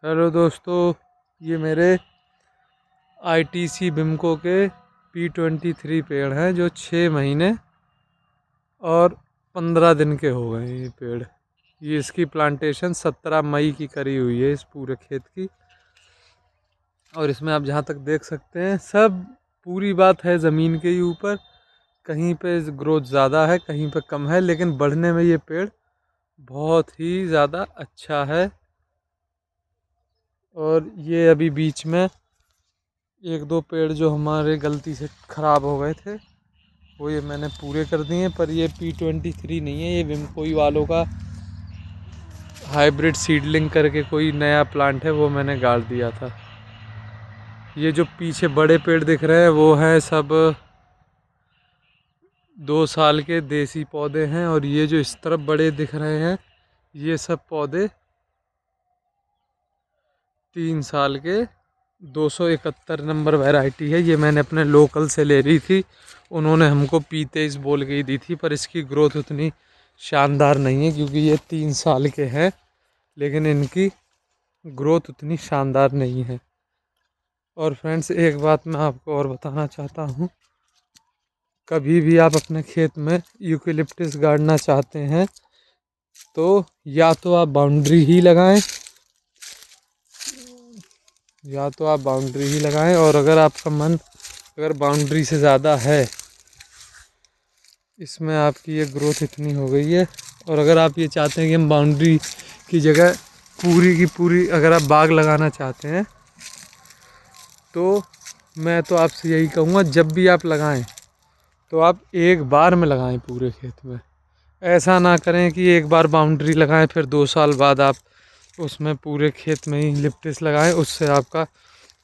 Hello दोस्तों, ये मेरे ITC बिमको के P23 पेड़ हैं जो 6 महीने और 15 दिन के हो गए हैं। ये पेड़, ये इसकी प्लांटेशन 17 मई की करी हुई है इस पूरे खेत की। और इसमें आप जहाँ तक देख सकते हैं सब पूरी बात है ज़मीन के ही ऊपर। कहीं पे ग्रोथ ज़्यादा है, कहीं पे कम है, लेकिन बढ़ने में ये पेड़ बहुत ही ज़्यादा अच्छा है। और ये अभी बीच में एक दो पेड़ जो हमारे गलती से ख़राब हो गए थे वो ये मैंने पूरे कर दिए। पर ये P23 नहीं है, ये विमकोई वालों का हाइब्रिड सीडलिंग करके कोई नया प्लांट है, वो मैंने गाड़ दिया था। ये जो पीछे बड़े पेड़ दिख रहे हैं वो हैं सब 2 साल के देसी पौधे हैं, और ये जो इस तरफ बड़े दिख रहे हैं ये सब पौधे 3 साल के 271 नंबर वैरायटी है। ये मैंने अपने लोकल से ले रही थी, उन्होंने हमको P23 बोल के ही दी थी। पर इसकी ग्रोथ उतनी शानदार नहीं है क्योंकि ये 3 साल के हैं, लेकिन इनकी ग्रोथ उतनी शानदार नहीं है। और फ्रेंड्स, एक बात मैं आपको और बताना चाहता हूँ, कभी भी आप अपने खेत में यूकेलिप्टस गाड़ना चाहते हैं तो या तो आप बाउंड्री ही लगाएं, और अगर आपका मन अगर बाउंड्री से ज़्यादा है, इसमें आपकी ये ग्रोथ इतनी हो गई है, और अगर आप ये चाहते हैं कि हम बाउंड्री की जगह पूरी की पूरी अगर आप बाग लगाना चाहते हैं तो मैं तो आपसे यही कहूँगा, जब भी आप लगाएं तो आप एक बार में लगाएं पूरे खेत में। ऐसा ना करें कि एक बार बाउंड्री लगाएं फिर 2 साल बाद आप उसमें पूरे खेत में ही लिप्टिस लगाएं, उससे आपका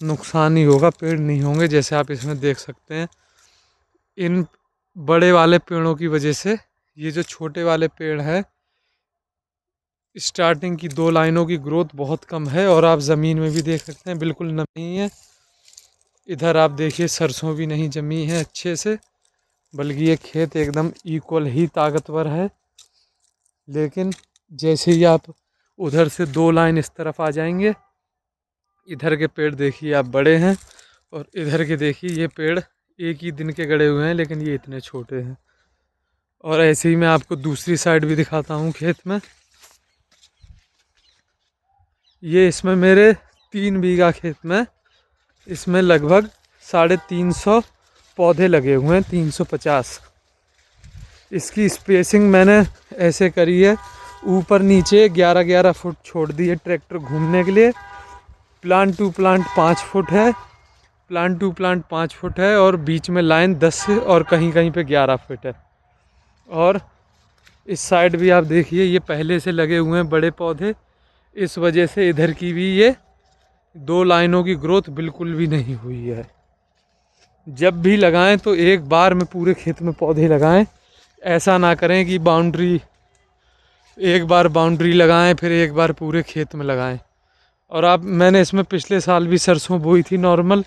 नुकसान ही होगा, पेड़ नहीं होंगे। जैसे आप इसमें देख सकते हैं, इन बड़े वाले पेड़ों की वजह से ये जो छोटे वाले पेड़ हैं, स्टार्टिंग की 2 लाइनों की ग्रोथ बहुत कम है। और आप ज़मीन में भी देख सकते हैं बिल्कुल नमी है। इधर आप देखिए सरसों भी नहीं जमी है अच्छे से, बल्कि ये खेत एकदम इक्वल ही ताकतवर है। लेकिन जैसे ही आप उधर से 2 लाइन इस तरफ आ जाएंगे, इधर के पेड़ देखिए आप बड़े हैं, और इधर के देखिए ये पेड़ एक ही दिन के गड़े हुए हैं, लेकिन ये इतने छोटे हैं। और ऐसे ही मैं आपको दूसरी साइड भी दिखाता हूँ खेत में। ये इसमें मेरे 3 बीघा खेत में, इसमें लगभग 350 पौधे लगे हुए हैं, 350। इसकी स्पेसिंग मैंने ऐसे करी है, ऊपर नीचे 11-11 फुट छोड़ दिए ट्रैक्टर घूमने के लिए। प्लांट टू प्लांट 5 फुट है, और बीच में लाइन 10 और कहीं कहीं पे 11 फुट है। और इस साइड भी आप देखिए, ये पहले से लगे हुए हैं बड़े पौधे, इस वजह से इधर की भी ये 2 लाइनों की ग्रोथ बिल्कुल भी नहीं हुई है। जब भी लगाएं तो एक बार में पूरे खेत में पौधे लगाएं। ऐसा ना करें कि एक बार बाउंड्री लगाएं फिर एक बार पूरे खेत में लगाएं। और मैंने इसमें पिछले साल भी सरसों बोई थी नॉर्मल,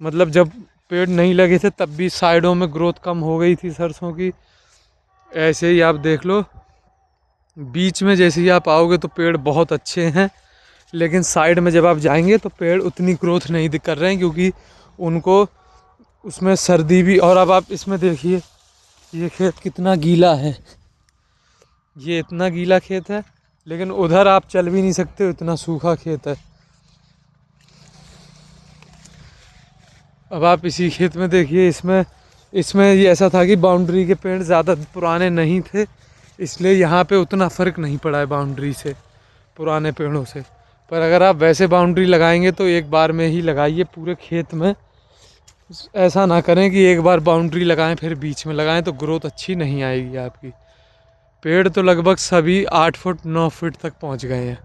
मतलब जब पेड़ नहीं लगे थे तब भी साइडों में ग्रोथ कम हो गई थी सरसों की। ऐसे ही आप देख लो, बीच में जैसे ही आप आओगे तो पेड़ बहुत अच्छे हैं, लेकिन साइड में जब आप जाएंगे तो पेड़ उतनी ग्रोथ नहीं कर रहे हैं क्योंकि उनको उसमें सर्दी भी। और अब आप इसमें देखिए, ये खेत कितना गीला है, ये इतना गीला खेत है, लेकिन उधर आप चल भी नहीं सकते, इतना सूखा खेत है। अब आप इसी खेत में देखिए, इसमें ये ऐसा था कि बाउंड्री के पेड़ ज़्यादा पुराने नहीं थे, इसलिए यहाँ पे उतना फ़र्क नहीं पड़ा है बाउंड्री से, पुराने पेड़ों से। पर अगर आप वैसे बाउंड्री लगाएंगे तो एक बार में ही लगाइए पूरे खेत में। ऐसा ना करें कि एक बार बाउंड्री लगाएं फिर बीच में लगाएं, तो ग्रोथ अच्छी नहीं आएगी आपकी। पेड़ तो लगभग सभी 8 फुट 9 फुट तक पहुँच गए हैं।